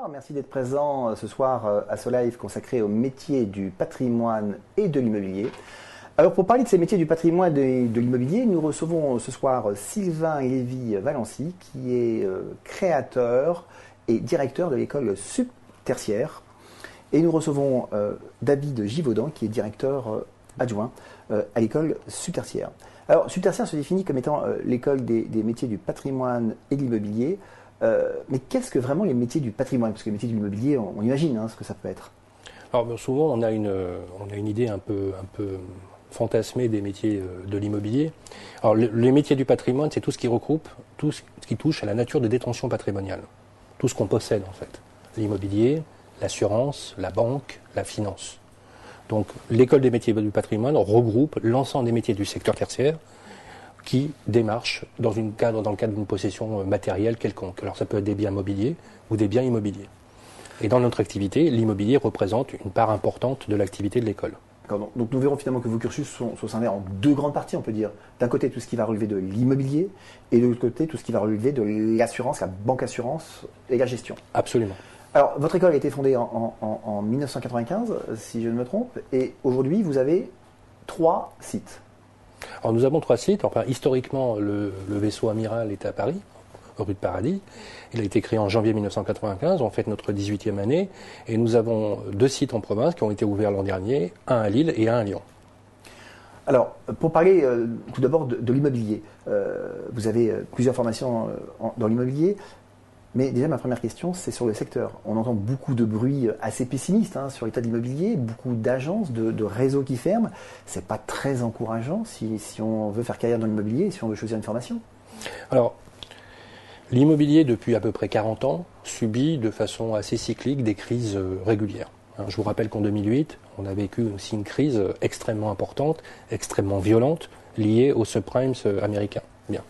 bonsoir, merci d'être présent ce soir à ce live consacré au métier du patrimoine et de l'immobilier. Alors pour parler de ces métiers du patrimoine et de l'immobilier, nous recevons ce soir Sylvain Lévy-Valency qui est créateur et directeur de l'école subtertiaire. Et nous recevons David Givaudan qui est directeur adjoint à l'école subtertiaire. Alors subtertiaire se définit comme étant l'école des métiers du patrimoine et de l'immobilier. Mais qu'est-ce que vraiment les métiers du patrimoine? Parce que les métiers de l'immobilier, on imagine ce que ça peut être. Alors souvent, on a une idée un peu fantasmée des métiers de l'immobilier. Alors les métiers du patrimoine, c'est tout ce qui regroupe, tout ce qui touche à la nature de détention patrimoniale. Tout ce qu'on possède en fait. L'immobilier, l'assurance, la banque, la finance. Donc l'école des métiers du patrimoine regroupe l'ensemble des métiers du secteur tertiaire qui démarchent dans le cadre d'une possession matérielle quelconque. Alors ça peut être des biens mobiliers ou des biens immobiliers. Et dans notre activité, l'immobilier représente une part importante de l'activité de l'école. Donc nous verrons finalement que vos cursus sont scindés en deux grandes parties, on peut dire. D'un côté, tout ce qui va relever de l'immobilier, et de l'autre côté, tout ce qui va relever de l'assurance, la banque assurance et la gestion. Absolument. Alors, votre école a été fondée en 1995, si je ne me trompe, et aujourd'hui, vous avez 3 sites. Alors nous avons 3 sites. Enfin, historiquement, le vaisseau amiral est à Paris, rue de Paradis. Il a été créé en janvier 1995. On fête notre 18e année. Et nous avons 2 sites en province qui ont été ouverts l'an dernier, un à Lille et un à Lyon. Alors, pour parler tout d'abord de l'immobilier, vous avez plusieurs formations dans l'immobilier. Mais déjà, ma première question, c'est sur le secteur. On entend beaucoup de bruit assez pessimiste sur l'état de l'immobilier, beaucoup d'agences, de réseaux qui ferment. C'est pas très encourageant si on veut faire carrière dans l'immobilier et si on veut choisir une formation. Alors, l'immobilier, depuis à peu près 40 ans, subit de façon assez cyclique des crises régulières. Je vous rappelle qu'en 2008, on a vécu aussi une crise extrêmement importante, extrêmement violente, liée aux subprimes américains. Bien.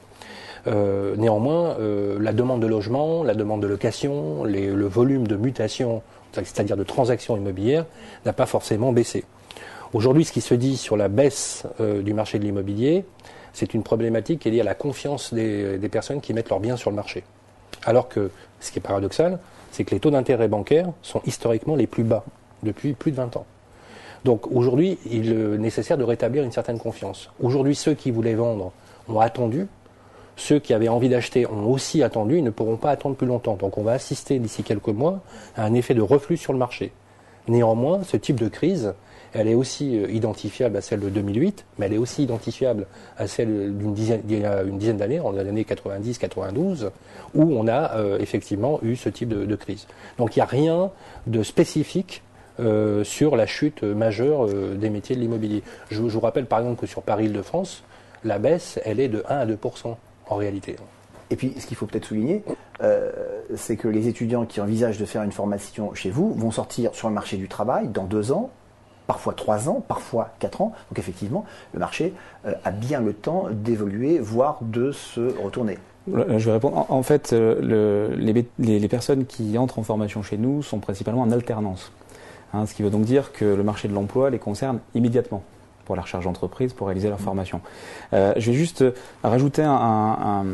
Néanmoins, la demande de logement, la demande de location, le volume de mutation, c'est-à-dire de transactions immobilières, n'a pas forcément baissé. Aujourd'hui, ce qui se dit sur la baisse du marché de l'immobilier, c'est une problématique qui est liée à la confiance des personnes qui mettent leurs biens sur le marché. Alors que, ce qui est paradoxal, c'est que les taux d'intérêt bancaires sont historiquement les plus bas depuis plus de 20 ans. Donc aujourd'hui, il est nécessaire de rétablir une certaine confiance. Aujourd'hui, ceux qui voulaient vendre ont attendu. Ceux qui avaient envie d'acheter ont aussi attendu, ils ne pourront pas attendre plus longtemps. Donc on va assister d'ici quelques mois à un effet de reflux sur le marché. Néanmoins, ce type de crise, elle est aussi identifiable à celle de 2008, mais elle est aussi identifiable à celle d'il y a une dizaine d'années, en l'année 90-92, où on a effectivement eu ce type de crise. Donc il n'y a rien de spécifique sur la chute majeure des métiers de l'immobilier. Je vous rappelle par exemple que sur Paris-Île-de-France, la baisse, elle est de 1 à 2%. En réalité. Et puis, ce qu'il faut peut-être souligner, c'est que les étudiants qui envisagent de faire une formation chez vous vont sortir sur le marché du travail dans 2 ans, parfois 3 ans, parfois 4 ans. Donc effectivement, le marché a bien le temps d'évoluer, voire de se retourner. Je vais répondre. En fait, les personnes qui entrent en formation chez nous sont principalement en alternance. Ce qui veut donc dire que le marché de l'emploi les concerne immédiatement pour la recherche d'entreprise, pour réaliser leur formation. Je vais juste rajouter un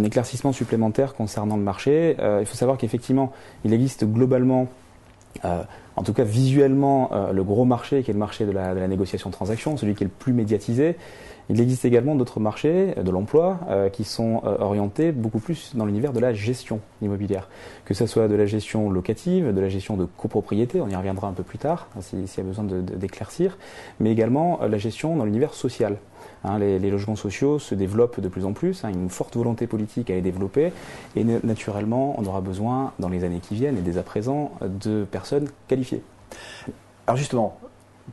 éclaircissement supplémentaire concernant le marché. Il faut savoir qu'effectivement, il existe globalement, en tout cas visuellement, le gros marché qui est le marché de la négociation de transactions, celui qui est le plus médiatisé. Il existe également d'autres marchés de l'emploi qui sont orientés beaucoup plus dans l'univers de la gestion immobilière, que ce soit de la gestion locative, de la gestion de copropriété, on y reviendra un peu plus tard s'il y a besoin d'éclaircir, mais également la gestion dans l'univers social. Les logements sociaux se développent de plus en plus, une forte volonté politique à les développer et naturellement on aura besoin dans les années qui viennent et dès à présent de personnes qualifiées. Alors justement,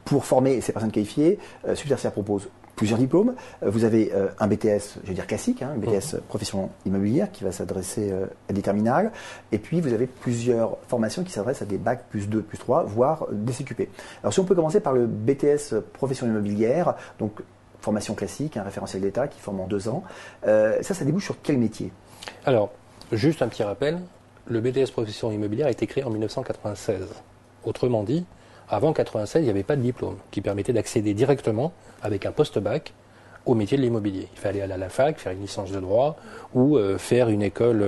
pour former ces personnes qualifiées, Subtertiaire propose plusieurs diplômes. Vous avez un BTS, je vais dire classique, un BTS profession immobilière qui va s'adresser à des terminales. Et puis vous avez plusieurs formations qui s'adressent à des bacs +2, +3, voire des CQP. Alors si on peut commencer par le BTS profession immobilière, donc formation classique, un référentiel d'État qui forme en 2 ans. Ça débouche sur quel métier? Alors, juste un petit rappel, le BTS profession immobilière a été créé en 1996. Autrement dit, avant 1996, il n'y avait pas de diplôme qui permettait d'accéder directement, avec un post-bac, au métier de l'immobilier. Il fallait aller à la fac, faire une licence de droit ou faire une école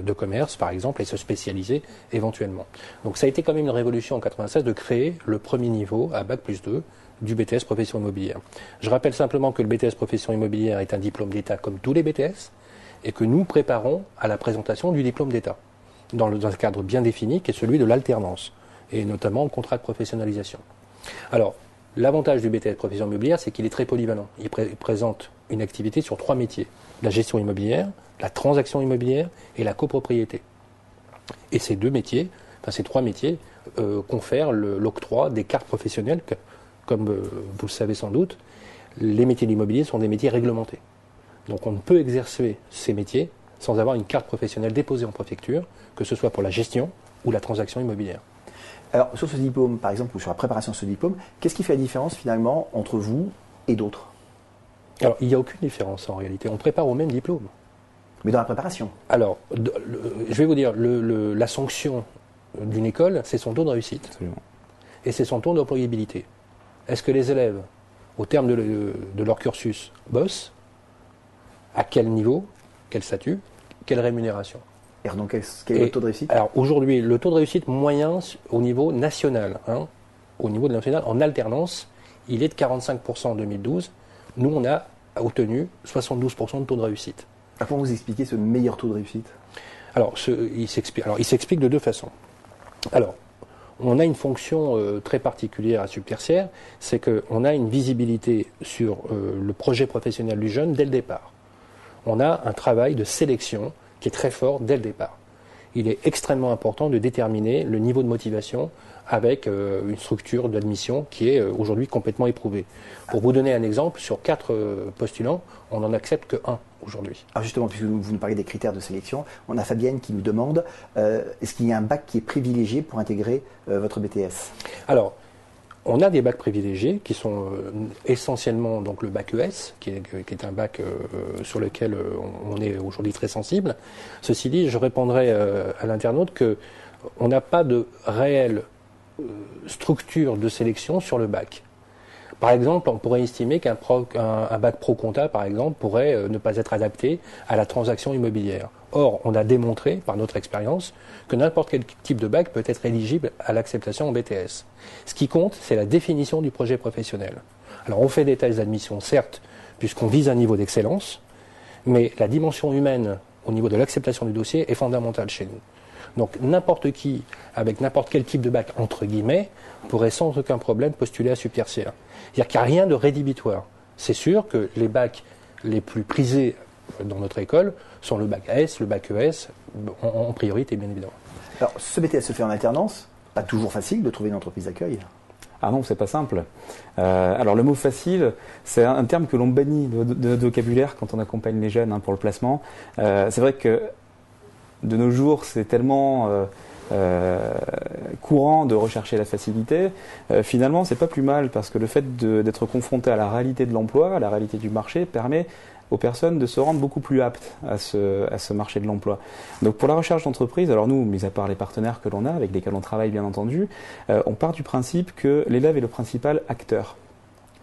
de commerce, par exemple, et se spécialiser éventuellement. Donc ça a été quand même une révolution en 1996 de créer le premier niveau à Bac+2 du BTS profession immobilière. Je rappelle simplement que le BTS profession immobilière est un diplôme d'État comme tous les BTS et que nous préparons à la présentation du diplôme d'État dans un cadre bien défini qui est celui de l'alternance et notamment le contrat de professionnalisation. Alors, l'avantage du BTS profession immobilière, c'est qu'il est très polyvalent. Il présente une activité sur 3 métiers. La gestion immobilière, la transaction immobilière et la copropriété. Et ces 3 métiers confèrent l'octroi des cartes professionnelles que, comme vous le savez sans doute, les métiers de l'immobilier sont des métiers réglementés. Donc on ne peut exercer ces métiers sans avoir une carte professionnelle déposée en préfecture, que ce soit pour la gestion ou la transaction immobilière. Alors, sur ce diplôme, par exemple, ou sur la préparation de ce diplôme, qu'est-ce qui fait la différence finalement entre vous et d'autres? Alors, il n'y a aucune différence en réalité. On prépare au même diplôme. Mais dans la préparation? Alors, je vais vous dire, la sanction d'une école, c'est son taux de réussite. Absolument. Et c'est son taux d'employabilité. Est-ce que les élèves, au terme de leur cursus, bossent? À quel niveau? Quel statut? Quelle rémunération? Et donc, quel est le taux de réussite? Alors aujourd'hui, le taux de réussite moyen au niveau national, au niveau de national, en alternance, il est de 45% en 2012. Nous, on a obtenu 72% de taux de réussite. Comment vous expliquez ce meilleur taux de réussite? Alors, il s'explique de 2 façons. Alors, on a une fonction très particulière à Subtertiaire, c'est qu'on a une visibilité sur le projet professionnel du jeune dès le départ. On a un travail de sélection qui est très fort dès le départ. Il est extrêmement important de déterminer le niveau de motivation avec une structure d'admission qui est aujourd'hui complètement éprouvée. Pour vous donner un exemple, sur 4 postulants, on n'en accepte que 1 aujourd'hui. Alors justement, puisque vous nous parlez des critères de sélection, on a Fabienne qui nous demande est-ce qu'il y a un bac qui est privilégié pour intégrer votre BTS? Alors, on a des bacs privilégiés qui sont essentiellement donc le bac ES, qui est un bac sur lequel on est aujourd'hui très sensible. Ceci dit, je répondrai à l'internaute qu'on n'a pas de réelle structure de sélection sur le bac. Par exemple, on pourrait estimer qu'un bac pro compta, par exemple, pourrait ne pas être adapté à la transaction immobilière. Or, on a démontré, par notre expérience, que n'importe quel type de bac peut être éligible à l'acceptation en BTS. Ce qui compte, c'est la définition du projet professionnel. Alors, on fait des tests d'admission, certes, puisqu'on vise un niveau d'excellence, mais la dimension humaine au niveau de l'acceptation du dossier est fondamentale chez nous. Donc, n'importe qui, avec n'importe quel type de bac, entre guillemets, pourrait sans aucun problème postuler à Subtertiaire. C'est-à-dire qu'il n'y a rien de rédhibitoire. C'est sûr que les bacs les plus prisés dans notre école sont le bac AS, le bac ES, en priorité, bien évidemment. Alors, ce BTS se fait en alternance, pas toujours facile de trouver une entreprise d'accueil. Ah non, c'est pas simple. Alors le mot facile, c'est un terme que l'on bannit de notre vocabulaire quand on accompagne les jeunes pour le placement. C'est vrai que de nos jours, c'est tellement courant de rechercher la facilité. Finalement, c'est pas plus mal parce que le fait d'être confronté à la réalité de l'emploi, à la réalité du marché, permet aux personnes de se rendre beaucoup plus aptes à ce marché de l'emploi. Donc pour la recherche d'entreprise, alors nous, mis à part les partenaires que l'on a, avec lesquels on travaille bien entendu, on part du principe que l'élève est le principal acteur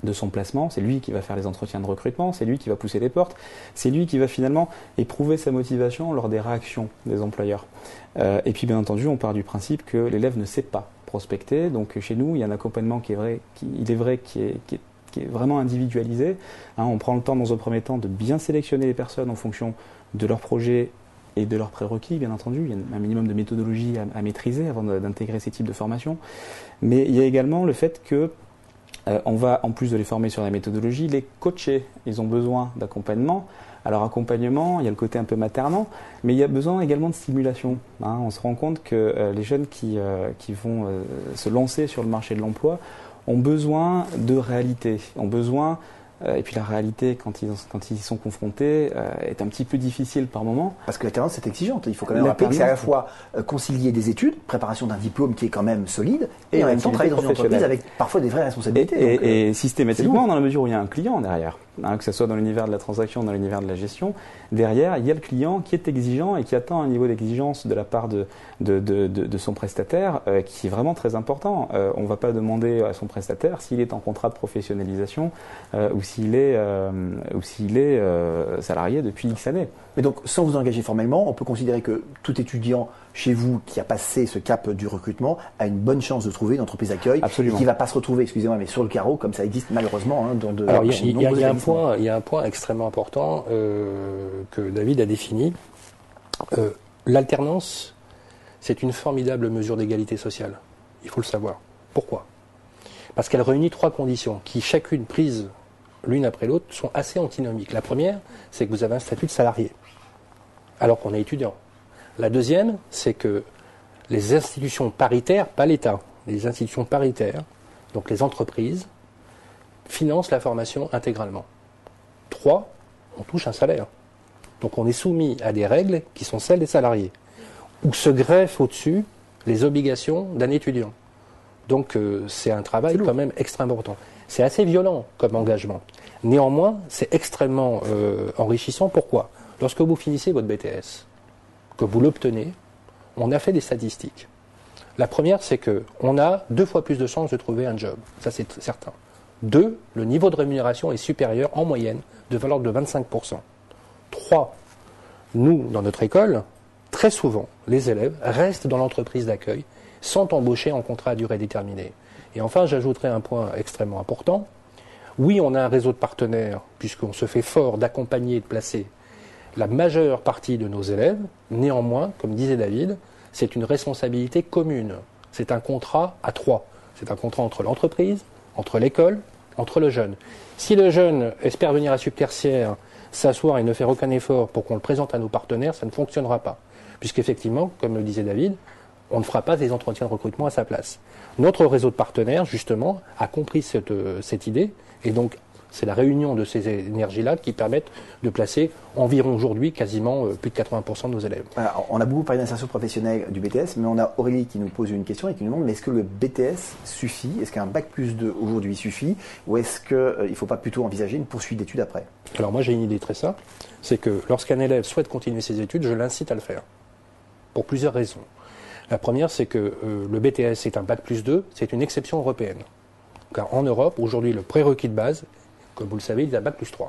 de son placement, c'est lui qui va faire les entretiens de recrutement, c'est lui qui va pousser les portes, c'est lui qui va finalement éprouver sa motivation lors des réactions des employeurs. Et puis bien entendu, on part du principe que l'élève ne sait pas prospecter, donc chez nous, il y a un accompagnement qui est vraiment individualisé. On prend le temps dans un premier temps de bien sélectionner les personnes en fonction de leur projet et de leurs prérequis, bien entendu. Il y a un minimum de méthodologie à maîtriser avant d'intégrer ces types de formations. Mais il y a également le fait que on va, en plus de les former sur la méthodologie, les coacher. Ils ont besoin d'accompagnement. Alors accompagnement, il y a le côté un peu maternant, mais il y a besoin également de stimulation. On se rend compte que les jeunes qui vont se lancer sur le marché de l'emploi ont besoin de réalité, ont besoin, et puis la réalité quand ils sont confrontés est un petit peu difficile par moment. Parce que l'alternance c'est exigeante, il faut quand même rappeler que c'est à la fois concilier des études, préparation d'un diplôme qui est quand même solide, et en même temps travailler dans une entreprise avec parfois des vraies responsabilités. Et systématiquement dans la mesure où il y a un client derrière. que ce soit dans l'univers de la transaction, dans l'univers de la gestion, derrière, il y a le client qui est exigeant et qui attend un niveau d'exigence de la part de son prestataire qui est vraiment très important. On ne va pas demander à son prestataire s'il est en contrat de professionnalisation ou s'il est salarié depuis X années. Mais donc, sans vous engager formellement, on peut considérer que tout étudiant chez vous qui a passé ce cap du recrutement a une bonne chance de trouver une entreprise d'accueil. Absolument. Et qui ne va pas se retrouver, excusez-moi, mais sur le carreau, comme ça existe malheureusement. Alors, il y a un point extrêmement important que David a défini. L'alternance, c'est une formidable mesure d'égalité sociale. Il faut le savoir. Pourquoi ? Parce qu'elle réunit 3 conditions qui, chacune prise l'une après l'autre, sont assez antinomiques. La première, c'est que vous avez un statut de salarié, alors qu'on est étudiant. La deuxième, c'est que les institutions paritaires, pas l'État, les institutions paritaires, donc les entreprises, financent la formation intégralement. 3, on touche un salaire. Donc on est soumis à des règles qui sont celles des salariés, où se greffent au-dessus les obligations d'un étudiant. Donc c'est un travail quand même extrêmement important. C'est assez violent comme engagement. Néanmoins, c'est extrêmement enrichissant. Pourquoi ? Lorsque vous finissez votre BTS, que vous l'obtenez, on a fait des statistiques. La première, c'est qu'on a 2 fois plus de chances de trouver un job. Ça, c'est certain. 2, le niveau de rémunération est supérieur en moyenne de valeur de 25%. 3, nous, dans notre école, très souvent, les élèves restent dans l'entreprise d'accueil sans embaucher en contrat à durée déterminée. Et enfin, j'ajouterai un point extrêmement important. Oui, on a un réseau de partenaires, puisqu'on se fait fort d'accompagner et de placer la majeure partie de nos élèves. Néanmoins, comme disait David, c'est une responsabilité commune. C'est un contrat à 3. C'est un contrat entre l'entreprise, entre l'école, entre le jeune. Si le jeune espère venir à Subtertiaire, s'asseoir et ne faire aucun effort pour qu'on le présente à nos partenaires, ça ne fonctionnera pas. Puisqu'effectivement, comme le disait David, on ne fera pas des entretiens de recrutement à sa place. Notre réseau de partenaires, justement, a compris cette idée, et donc c'est la réunion de ces énergies-là qui permettent de placer environ aujourd'hui quasiment plus de 80% de nos élèves. Alors, on a beaucoup parlé d'insertion professionnelle du BTS, mais on a Aurélie qui nous pose une question et qui nous demande, mais est-ce que le BTS suffit ? Est-ce qu'un Bac+2 aujourd'hui suffit ? Ou est-ce qu'il ne faut pas plutôt envisager une poursuite d'études après ? Alors moi j'ai une idée très simple, c'est que lorsqu'un élève souhaite continuer ses études, je l'incite à le faire. Pour plusieurs raisons. La première, c'est que le BTS est un Bac+2, c'est une exception européenne. Car en Europe, aujourd'hui, le prérequis de base, comme vous le savez, il est à Bac+3.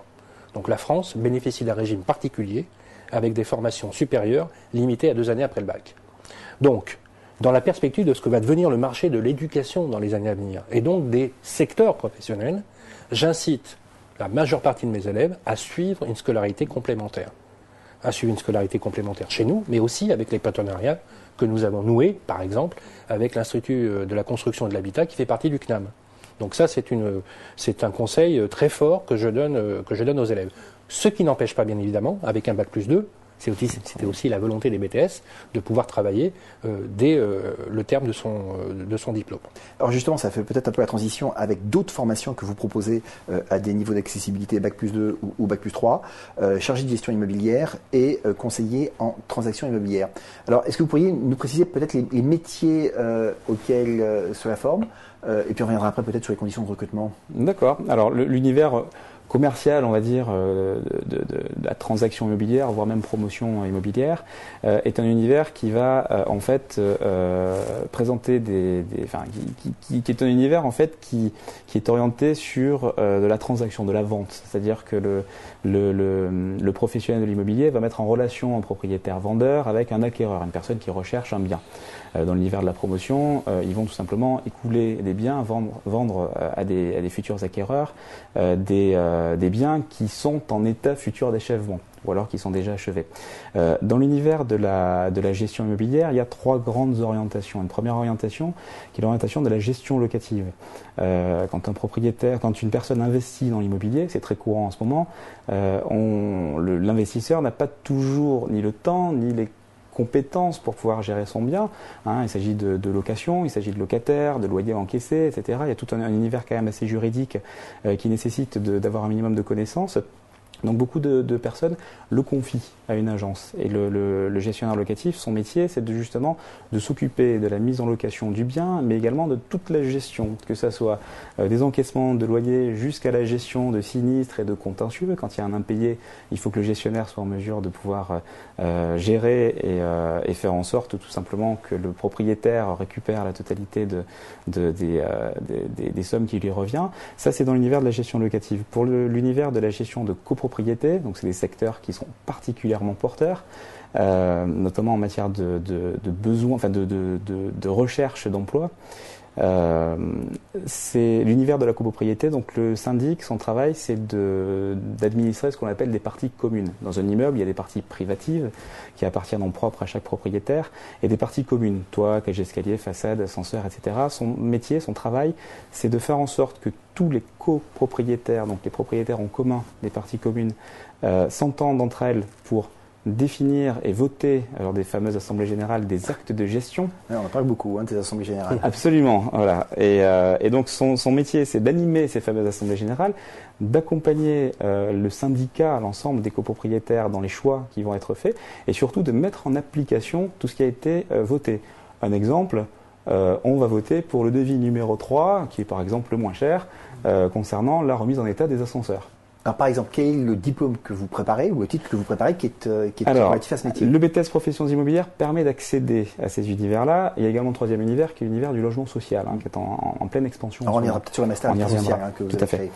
Donc la France bénéficie d'un régime particulier, avec des formations supérieures, limitées à 2 années après le bac. Donc, dans la perspective de ce que va devenir le marché de l'éducation dans les années à venir, et donc des secteurs professionnels, j'incite la majeure partie de mes élèves à suivre une scolarité complémentaire. À suivre une scolarité complémentaire chez nous, mais aussi avec les partenariats que nous avons noués, par exemple, avec l'Institut de la construction et de l'habitat qui fait partie du CNAM. Donc ça, c'est un conseil très fort que je donne aux élèves. Ce qui n'empêche pas, bien évidemment, avec un Bac+2, c'était aussi la volonté des BTS de pouvoir travailler dès le terme de son diplôme. Alors justement, ça fait peut-être un peu la transition avec d'autres formations que vous proposez à des niveaux d'accessibilité Bac+2 ou Bac+3, chargé de gestion immobilière et conseiller en transactions immobilières. Alors, est-ce que vous pourriez nous préciser peut-être les métiers auxquels cela forme et puis on reviendra après peut-être sur les conditions de recrutement. D'accord. Alors l'univers commercial, on va dire, de la transaction immobilière, voire même promotion immobilière, est un univers qui va en fait présenter qui est un univers en fait qui est orienté sur de la transaction, de la vente. C'est-à-dire que le professionnel de l'immobilier va mettre en relation un propriétaire-vendeur avec un acquéreur, une personne qui recherche un bien. Dans l'univers de la promotion, ils vont tout simplement écouler des biens, vendre à des futurs acquéreurs des biens qui sont en état futur d'achèvement ou alors qui sont déjà achevés. Dans l'univers de la gestion immobilière, il y a 3 grandes orientations. Une première orientation qui est l'orientation de la gestion locative. Quand une personne investit dans l'immobilier, c'est très courant en ce moment, l'investisseur n'a pas toujours ni le temps ni les compétences pour pouvoir gérer son bien. Il s'agit de location, il s'agit de locataires, de loyers encaissés, etc. Il y a tout un univers quand même assez juridique qui nécessite d'avoir un minimum de connaissances. Donc beaucoup de personnes le confient à une agence. Et le gestionnaire locatif, son métier, c'est justement de s'occuper de la mise en location du bien, mais également de toute la gestion, que ce soit des encaissements de loyers jusqu'à la gestion de sinistres et de contentieux. Quand il y a un impayé, il faut que le gestionnaire soit en mesure de pouvoir gérer et faire en sorte tout simplement que le propriétaire récupère la totalité des sommes qui lui revient. Ça, c'est dans l'univers de la gestion locative. Pour l'univers de la gestion de copropriété, donc c'est des secteurs qui sont particulièrement porteurs, notamment en matière de besoins, enfin de recherche d'emploi. C'est l'univers de la copropriété. Donc le syndic, son travail, c'est d'administrer ce qu'on appelle des parties communes. Dans un immeuble, il y a des parties privatives qui appartiennent en propre à chaque propriétaire et des parties communes, toit, cage d'escalier, façade, ascenseur, etc. Son métier, son travail, c'est de faire en sorte que tous les copropriétaires, donc les propriétaires en commun des parties communes, s'entendent entre elles pour définir et voter, alors des fameuses assemblées générales, des actes de gestion. Ouais, on en parle beaucoup, des assemblées générales. Absolument, voilà. Et donc son métier, c'est d'animer ces fameuses assemblées générales, d'accompagner le syndicat, l'ensemble des copropriétaires dans les choix qui vont être faits, et surtout de mettre en application tout ce qui a été voté. Un exemple, on va voter pour le devis numéro 3, qui est par exemple le moins cher, concernant la remise en état des ascenseurs. Alors, par exemple, quel est le diplôme que vous préparez ou le titre que vous préparez qui est relatif à ce métier? Le BTS Professions Immobilières permet d'accéder à ces univers-là. Il y a également le troisième univers qui est l'univers du logement social, qui est en pleine expansion. Alors, on ira peut-être sur le master social que vous avez créé.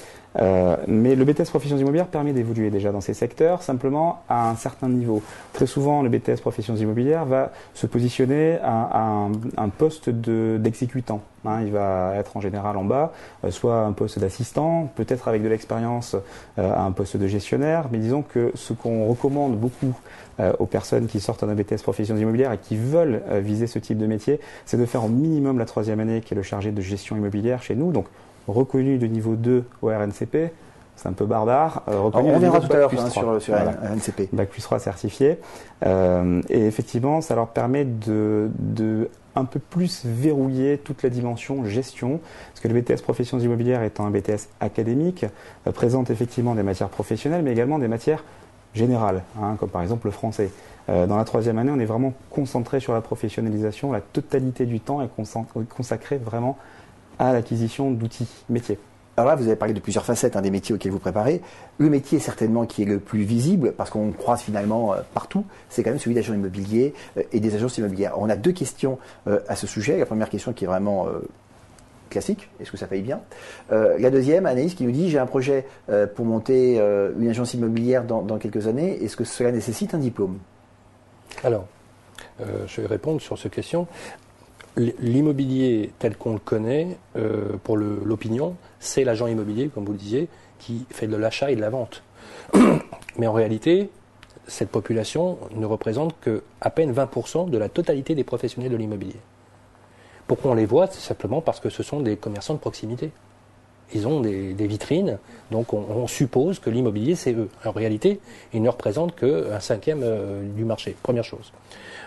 Mais le BTS Professions Immobilières permet d'évoluer déjà dans ces secteurs, simplement à un certain niveau. Très souvent, le BTS Professions Immobilières va se positionner à un poste d'exécutant. Il va être en général en bas, soit un poste d'assistant, peut-être avec de l'expérience à un poste de gestionnaire. Mais disons que ce qu'on recommande beaucoup aux personnes qui sortent d'un BTS Professions Immobilières et qui veulent viser ce type de métier, c'est de faire au minimum la troisième année qui est le chargé de gestion immobilière chez nous. Donc reconnu de niveau 2 au RNCP, c'est un peu barbare. Reconnu on verra tout à l'heure sur RNCP. Bac plus 3 certifié. Et effectivement, ça leur permet de un peu plus verrouiller toute la dimension gestion, parce que le BTS Professions Immobilières étant un BTS académique, présente effectivement des matières professionnelles, mais également des matières générales, comme par exemple le français. Dans la troisième année, on est vraiment concentré sur la professionnalisation, la totalité du temps est consacrée vraiment à l'acquisition d'outils métiers. Alors là, vous avez parlé de plusieurs facettes des métiers auxquels vous préparez. Le métier certainement qui est le plus visible, parce qu'on croise finalement partout, c'est quand même celui d'agent immobilier et des agences immobilières. On a deux questions à ce sujet. La première question qui est vraiment classique, est-ce que ça paye bien? La deuxième, Anaïs qui nous dit, j'ai un projet pour monter une agence immobilière dans quelques années. Est-ce que cela nécessite un diplôme? Alors, je vais répondre sur cette question. L'immobilier tel qu'on le connaît, pour l'opinion, c'est l'agent immobilier, comme vous le disiez, qui fait de l'achat et de la vente. Mais en réalité, cette population ne représente qu'à peine 20% de la totalité des professionnels de l'immobilier. Pourquoi on les voit? C'est simplement parce que ce sont des commerçants de proximité. Ils ont des vitrines, donc on suppose que l'immobilier, c'est eux. En réalité, ils ne représentent qu'un cinquième du marché, première chose.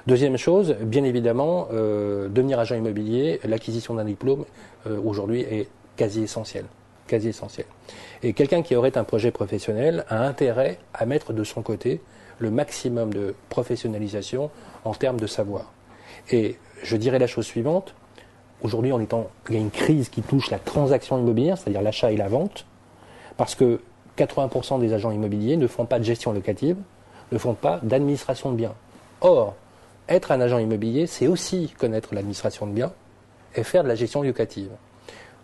Deuxième chose, bien évidemment, devenir agent immobilier, l'acquisition d'un diplôme, aujourd'hui, est quasi essentiel. Quasi essentiel. Et quelqu'un qui aurait un projet professionnel a intérêt à mettre de son côté le maximum de professionnalisation en termes de savoir. Et je dirais la chose suivante, aujourd'hui, il y a une crise qui touche la transaction immobilière, c'est-à-dire l'achat et la vente, parce que 80% des agents immobiliers ne font pas de gestion locative, ne font pas d'administration de biens. Or, être un agent immobilier, c'est aussi connaître l'administration de biens et faire de la gestion locative.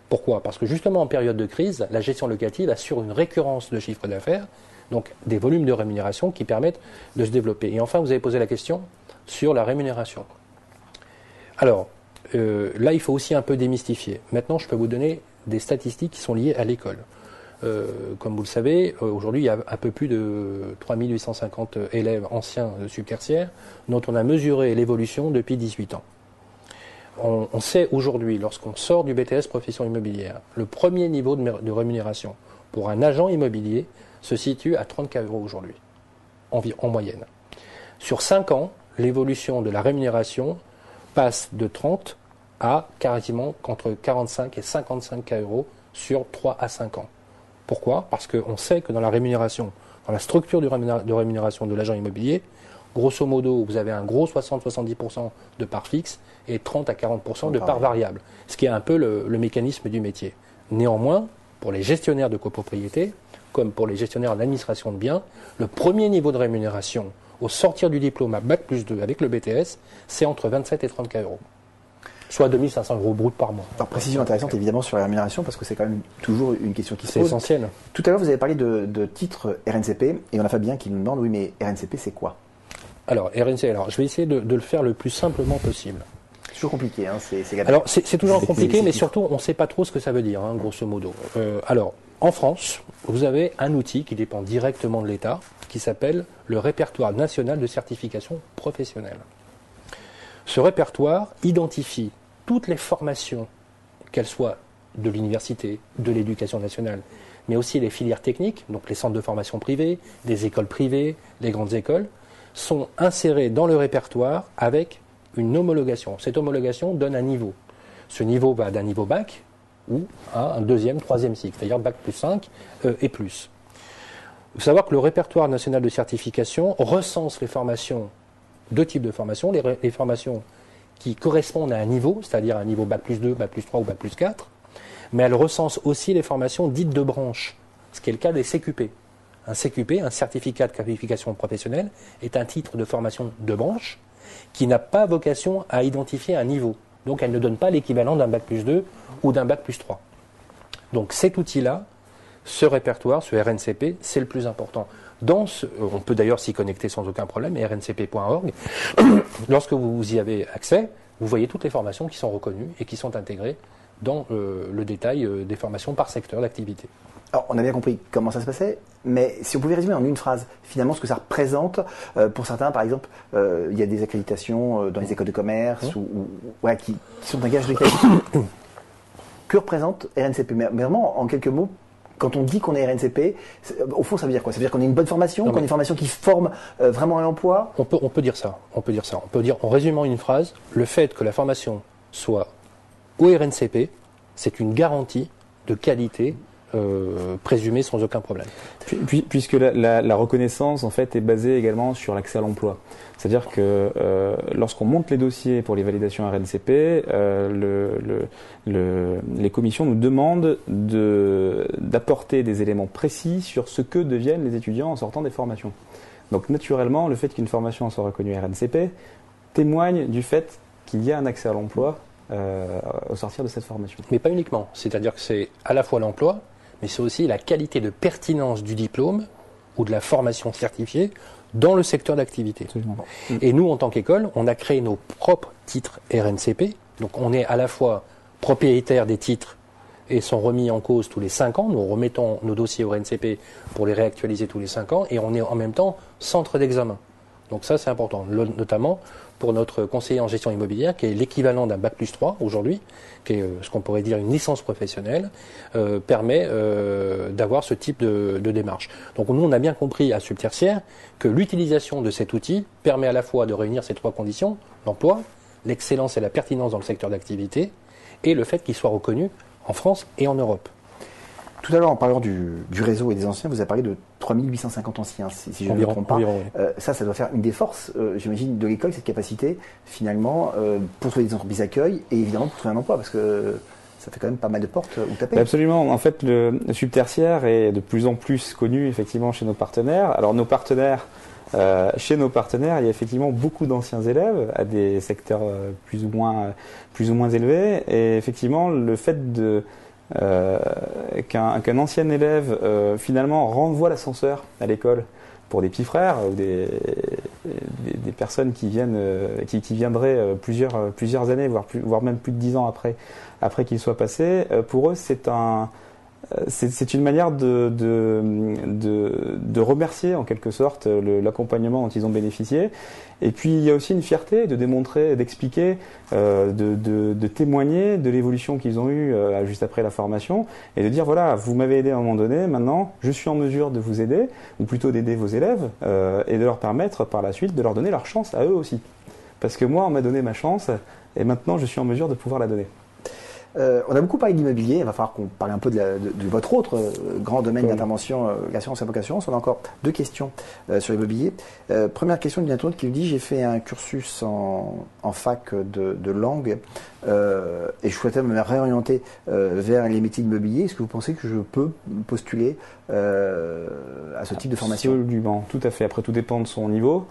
Pourquoi? Parce que justement en période de crise, la gestion locative assure une récurrence de chiffre d'affaires, donc des volumes de rémunération qui permettent de se développer. Et enfin, vous avez posé la question sur la rémunération. Alors, là, il faut aussi un peu démystifier. Maintenant, je peux vous donner des statistiques qui sont liées à l'école. Comme vous le savez, aujourd'hui, il y a un peu plus de 3850 élèves anciens subtertiaires dont on a mesuré l'évolution depuis 18 ans. On sait aujourd'hui, lorsqu'on sort du BTS Professions Immobilières, le premier niveau de rémunération pour un agent immobilier se situe à 34 € aujourd'hui, en moyenne. Sur 5 ans, l'évolution de la rémunération passe de 30 à quasiment entre 45 et 55 € sur 3 à 5 ans. Pourquoi? Parce qu'on sait que dans la rémunération dans la structure de rémunération de l'agent immobilier, grosso modo, vous avez un gros 60-70% de part fixe et 30 à 40% de part variable, ce qui est un peu le mécanisme du métier. Néanmoins, pour les gestionnaires de copropriété, comme pour les gestionnaires d'administration de biens, le premier niveau de rémunération au sortir du diplôme à Bac+2 avec le BTS, c'est entre 27 et 30 €, soit 2 500 € brut par mois. Alors, précision intéressante évidemment sur la rémunération, parce que c'est quand même toujours une question qui se pose. C'est essentiel. Tout à l'heure, vous avez parlé de titres RNCP, et on a Fabien qui nous demande, oui, mais RNCP, c'est quoi? Alors, je vais essayer de le faire le plus simplement possible. C'est toujours compliqué, hein, c'est toujours compliqué, mais surtout, on ne sait pas trop ce que ça veut dire, hein, grosso modo. En France, vous avez un outil qui dépend directement de l'État, qui s'appelle le répertoire national de certification professionnelle. Ce répertoire identifie toutes les formations, qu'elles soient de l'université, de l'éducation nationale, mais aussi les filières techniques, donc les centres de formation privés, des écoles privées, les grandes écoles, sont insérées dans le répertoire avec une homologation. Cette homologation donne un niveau. Ce niveau va d'un niveau bac ou à un deuxième, troisième cycle, c'est-à-dire bac+5 et plus. Il faut savoir que le répertoire national de certification recense les formations, deux types de formations, les formations qui correspondent à un niveau, c'est-à-dire un niveau bac+2, bac+3 ou bac+4, mais elle recense aussi les formations dites de branche, ce qui est le cas des CQP. Un CQP, un certificat de qualification professionnelle, est un titre de formation de branche qui n'a pas vocation à identifier un niveau. Donc elle ne donne pas l'équivalent d'un bac+2 ou d'un bac+3. Donc cet outil-là, ce répertoire, ce RNCP, c'est le plus important. On peut d'ailleurs s'y connecter sans aucun problème, rncp.org. Lorsque vous y avez accès, vous voyez toutes les formations qui sont reconnues et qui sont intégrées dans le détail des formations par secteur d'activité. Alors, on a bien compris comment ça se passait, mais si on pouvait résumer en une phrase, finalement, ce que ça représente, pour certains, par exemple, il y a des accréditations dans les écoles de commerce qui sont un gage de qualité. Que représente RNCP? Mais vraiment, en quelques mots, quand on dit qu'on est RNCP, au fond, ça veut dire quoi? Ça veut dire qu'on a une bonne formation, qu'on a une formation qui forme vraiment à l'emploi? On peut dire ça. On peut dire, en résumant une phrase, le fait que la formation soit au RNCP, c'est une garantie de qualité présumée sans aucun problème. Puisque la reconnaissance en fait est basée également sur l'accès à l'emploi. C'est-à-dire que lorsqu'on monte les dossiers pour les validations RNCP, les commissions nous demandent d'apporter des éléments précis sur ce que deviennent les étudiants en sortant des formations. Donc naturellement, le fait qu'une formation soit reconnue RNCP témoigne du fait qu'il y a un accès à l'emploi au sortir de cette formation. Mais pas uniquement. C'est-à-dire que c'est à la fois l'emploi, mais c'est aussi la qualité de pertinence du diplôme ou de la formation certifiée dans le secteur d'activité. Et nous, en tant qu'école, on a créé nos propres titres RNCP. Donc on est à la fois propriétaire des titres et sont remis en cause tous les 5 ans. Nous remettons nos dossiers au RNCP pour les réactualiser tous les 5 ans. Et on est en même temps centre d'examen. Donc ça, c'est important, notamment pour notre conseiller en gestion immobilière, qui est l'équivalent d'un bac+3 aujourd'hui, qui est ce qu'on pourrait dire une licence professionnelle, permet d'avoir ce type de démarche. Donc nous, on a bien compris à Subtertiaire que l'utilisation de cet outil permet à la fois de réunir ces trois conditions, l'emploi, l'excellence et la pertinence dans le secteur d'activité, et le fait qu'il soit reconnu en France et en Europe. Tout à l'heure, en parlant du réseau et des anciens, vous avez parlé de 3850 anciens, si je ne me trompe pas. Environ, oui. Ça doit faire une des forces, j'imagine, de l'école, cette capacité, finalement, pour trouver des entreprises d'accueil et évidemment pour trouver un emploi, parce que ça fait quand même pas mal de portes où taper. Absolument. En fait, le Subtertiaire est de plus en plus connu, effectivement, chez nos partenaires. Alors, chez nos partenaires, il y a effectivement beaucoup d'anciens élèves à des secteurs plus ou moins élevés. Et effectivement, le fait qu'un ancien élève finalement renvoie l'ascenseur à l'école pour des petits frères ou des personnes qui viendraient plusieurs années, voire même plus de 10 ans après qu'il soit passé, pour eux c'est une manière de remercier en quelque sorte l'accompagnement dont ils ont bénéficié. Et puis il y a aussi une fierté de démontrer, d'expliquer, de témoigner de l'évolution qu'ils ont eue juste après la formation et de dire voilà, vous m'avez aidé à un moment donné, maintenant je suis en mesure de vous aider, ou plutôt d'aider vos élèves et de leur permettre par la suite de leur donner leur chance à eux aussi. Parce que moi on m'a donné ma chance et maintenant je suis en mesure de pouvoir la donner. On a beaucoup parlé de l'immobilier, il va falloir qu'on parle un peu de votre autre grand domaine d'intervention, l'assurance et la banque assurance. On a encore 2 questions sur l'immobilier. Première question d'une internaute qui me dit: j'ai fait un cursus en fac de langue et je souhaitais me réorienter vers les métiers de l'immobilier. Est-ce que vous pensez que je peux postuler à ce type de formation? Absolument, tout à fait. Après, tout dépend de son niveau.